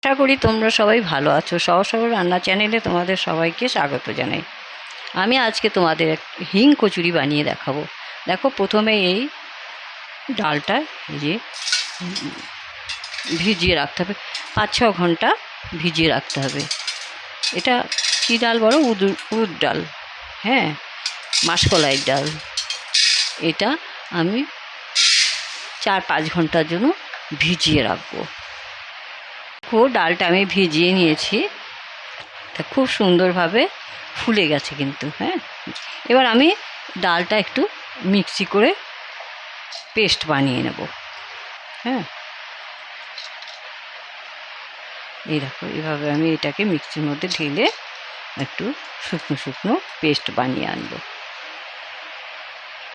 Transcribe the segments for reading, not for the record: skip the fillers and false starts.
আশা করি তোমরা সবাই ভালো আছো। সহজ সরল রান্না চ্যানেলে তোমাদের সবাইকে স্বাগত জানাই। আমি আজকে তোমাদের হিং কচুরি বানিয়ে দেখাবো। দেখো, প্রথমে এই ডালটা এই যে ভিজিয়ে রাখতে হবে, 5-6 ঘন্টা ভিজিয়ে রাখতে হবে। এটা কী ডাল বলো? উড়দ ডাল, হ্যাঁ, মাসকলাইয়ের ডাল। এটা আমি 4-5 ঘন্টার জন্য ভিজিয়ে রাখবো। ডালটা আমি ভিজিয়ে নিয়েছি, তা খুব সুন্দরভাবে ফুলে গেছে কিন্তু। হ্যাঁ, এবার আমি ডালটা একটু মিক্সি করে পেস্ট বানিয়ে নেব। হ্যাঁ, এই দেখো, এইভাবে আমি এটাকে মিক্সির মধ্যে ঢেলে একটু শুকনো শুকনো পেস্ট বানিয়ে আনবো।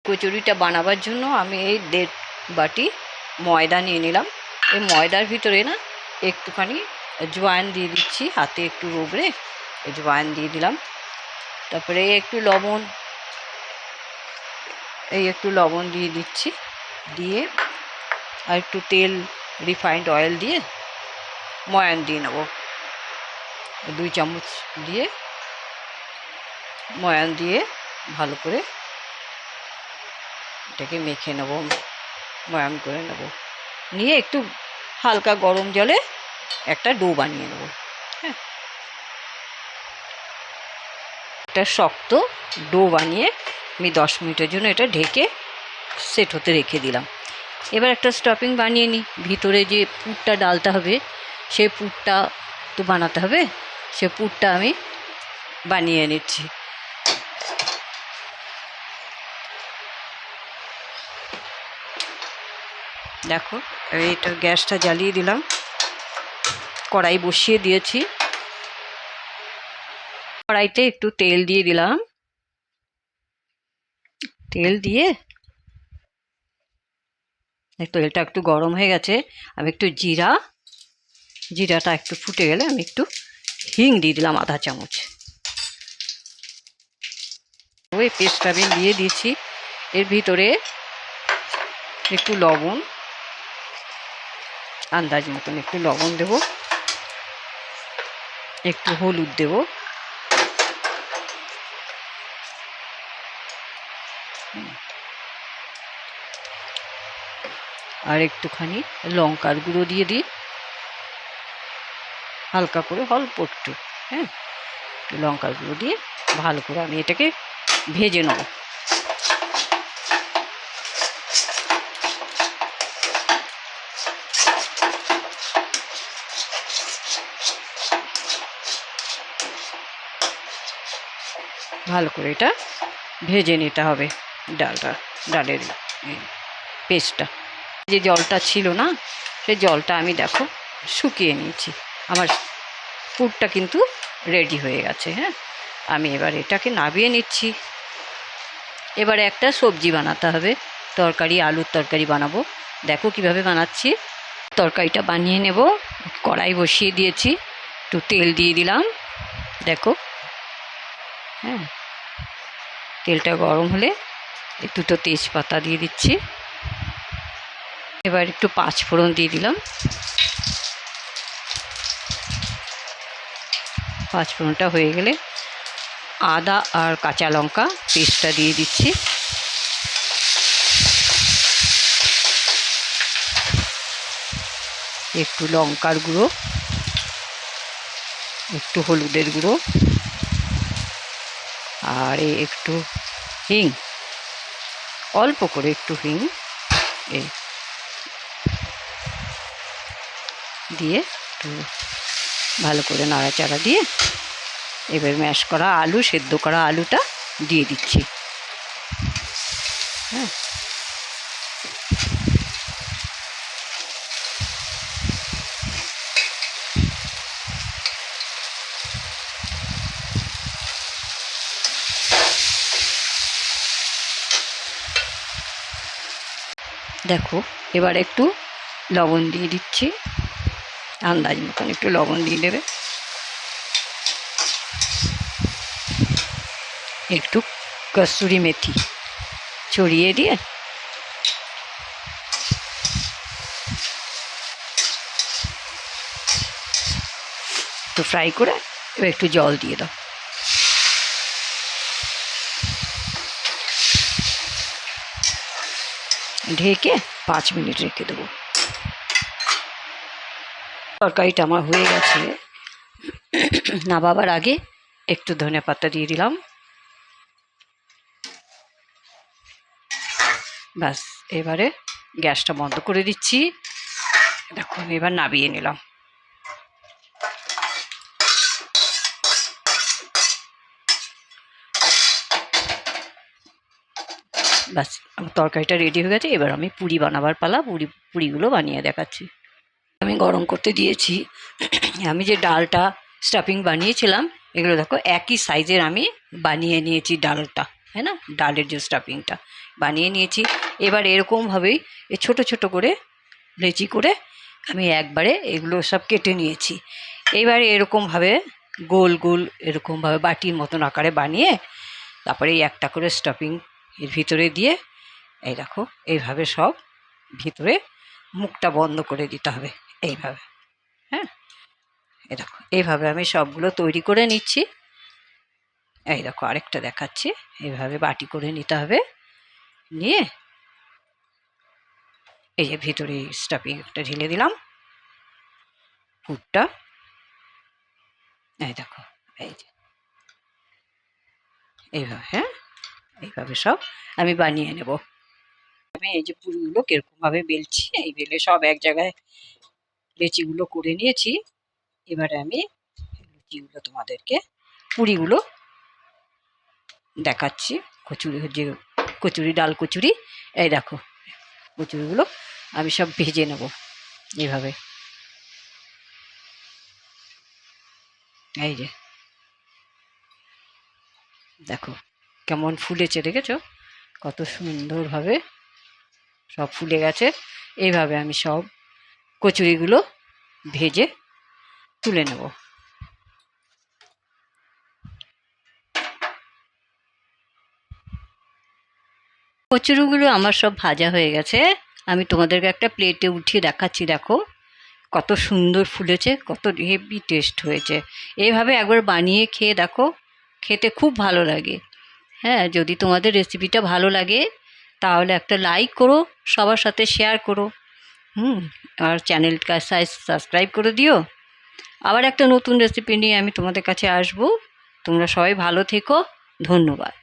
কচুরিটা বানাবার জন্য আমি এই 1.5 বাটি ময়দা নিয়ে নিলাম। এই ময়দার ভিতরে না একটুখানি জোয়ান দিয়ে দিচ্ছি, হাতে একটু রগড়ে জোয়ান দিয়ে দিলাম। তারপরে একটু লবণ দিয়ে দিচ্ছি, দিয়ে আর একটু তেল, রিফাইন্ড অয়েল দিয়ে ময়ান দিয়ে নেব। 2 চামচ দিয়ে ময়ান দিয়ে ভালো করে এটাকে মেখে নেব, ময়ান করে নেব। নিয়ে একটু হালকা গরম জলে একটা ডো বানিয়ে নেব। হ্যাঁ, একটা শক্ত ডো বানিয়ে আমি 10 মিনিটের জন্য এটা ঢেকে সেট হতে রেখে দিলাম। এবার একটা স্টাফিং বানিয়ে নিই। ভিতরে যে পুরটা ডালতে হবে, সেই পুরটা তো বানাতে হবে। সে পুরটা আমি বানিয়ে নিচ্ছি। দেখো, এইটা গ্যাসটা জ্বালিয়ে দিলাম, কড়াই বসিয়ে দিয়েছি। কড়াইতে একটু তেল দিয়ে দিলাম। তেল দিয়ে তেলটা একটু গরম হয়ে গেছে। আমি একটু জিরাটা একটু ফুটে গেলে আমি একটু হিং দিয়ে দিলাম, 1/2 চামচ। ওই পেস্টটা আমি দিয়ে দিয়েছি। এর ভিতরে একটু লবণ, আন্দাজ মতন একটু লবণ দেব, একটু হলুদ দেব, আর একটুখানি লঙ্কার গুঁড়ো দিয়ে দিই, হালকা করে, অল্প একটু। হ্যাঁ, লঙ্কার গুঁড়ো দিয়ে ভালো করে আমি এটাকে ভেজে নেব। ভালো করে এটা ভেজে নিতে হবে। ডালের পেস্টটা, যে জলটা ছিল না, সেই জলটা আমি দেখো শুকিয়ে নিয়েছি। আমার পুরটা কিন্তু রেডি হয়ে গেছে। হ্যাঁ, আমি এবার এটাকে নামিয়ে নিচ্ছি। এবারে একটা সবজি বানাতে হবে, আলুর তরকারি বানাবো। দেখো কিভাবে বানাচ্ছি। তরকারিটা বানিয়ে নেব। কড়াই বসিয়ে দিয়েছি, একটু তেল দিয়ে দিলাম। দেখো, হ্যাঁ, তেলটা গরম হলে 2টো তেজপাতা দিয়ে দিচ্ছি। এবার একটু 5 ফোড়ন দিয়ে দিলাম। 5 ফোড়নটা হয়ে গেলে আদা আর কাঁচা লঙ্কা পেস্টটা দিয়ে দিচ্ছি। একটু লঙ্কার গুঁড়ো, একটু হলুদের গুঁড়ো, আর একটু হিং, অল্প করে একটু হিং এই দিয়ে একটু ভালো করে নাড়াচাড়া দিয়ে এবার ম্যাশ করা সেদ্ধ করা আলুটা দিয়ে দিচ্ছি। হ্যাঁ, দেখো, এবার একটু লবণ দিয়ে দিচ্ছি, আন্দাজ মতন একটু লবণ দিয়ে দেবে। একটু কসুরি মেথি ছড়িয়ে দিয়ে একটু ফ্রাই করে এবার একটু জল দিয়ে দাও। ঢেকে 5 মিনিট রেখে দেবো। তরকারিটা আমার হয়ে গেছে। নামাবার আগে একটু ধনেপাতা দিয়ে দিলাম। ব্যাস, এবারে গ্যাসটা বন্ধ করে দিচ্ছি। দেখো আমি এবার নামিয়ে নিলাম। ব্যাস, আমার তরকারিটা রেডি হয়ে গেছে। এবার আমি পুরি বানাবার পালা। পুরিগুলো বানিয়ে দেখাচ্ছি। আমি গরম করতে দিয়েছি। আমি যে ডালটা স্টাফিং বানিয়েছিলাম, এগুলো দেখো একই সাইজের আমি বানিয়ে নিয়েছি ডালটা, হ্যাঁ না, ডালের যে স্টাফিংটা বানিয়ে নিয়েছি। এবার এরকমভাবেই ছোট ছোট করে লেচি করে আমি একবারে এগুলো সব কেটে নিয়েছি। এবারে এরকমভাবে গোল গোল এরকমভাবে বাটির মতন আকারে বানিয়ে তারপরে এই একটা করে স্টাফিং এর ভিতরে দিয়ে এই দেখো এইভাবে সব ভিতরে মুখটা বন্ধ করে দিতে হবে এইভাবে। হ্যাঁ, এই দেখো এইভাবে আমি সবগুলো তৈরি করে নিচ্ছি। এই দেখো আরেকটা দেখাচ্ছি। এইভাবে বাটি করে নিতে হবে। নিয়ে এই যে ভিতরে স্টাফিংটা ঢেলে দিলাম, পুরটা। এই দেখো এই যে এইভাবে, হ্যাঁ, এইভাবে সব আমি বানিয়ে নেব। আমি এই যে পুরিগুলো কিরকমভাবে বেলছি, এই বেলে সব এক জায়গায় লেচিগুলো করে নিয়েছি। এবারে আমি লুচিগুলো তোমাদেরকে পুরিগুলো দেখাচ্ছি। যে কচুরি, ডাল কচুরি, এই দেখো কচুরিগুলো আমি সব ভেজে নেব এইভাবে। এই যে দেখো কেমন ফুলেছে, দেখেছো কত সুন্দরভাবে সব ফুলে গেছে। এইভাবে আমি সব কচুরিগুলো ভেজে তুলে নেব। কচুরিগুলো আমার সব ভাজা হয়ে গেছে। আমি তোমাদেরকে একটা প্লেটে উঠিয়ে দেখাচ্ছি। দেখো কত সুন্দর ফুলেছে, কত হেভি টেস্ট হয়েছে। এইভাবে একবার বানিয়ে খেয়ে দেখো, খেতে খুব ভালো লাগে। হ্যাঁ, যদি তোমাদের রেসিপিটা ভালো লাগে তাহলে একটা লাইক করো, সবার সাথে শেয়ার করো। আর চ্যানেলটা সাবস্ক্রাইব করে দিও। আবার একটা নতুন রেসিপি নিয়ে আমি তোমাদের কাছে আসবো। তোমরা সবাই ভালো থেকো। ধন্যবাদ।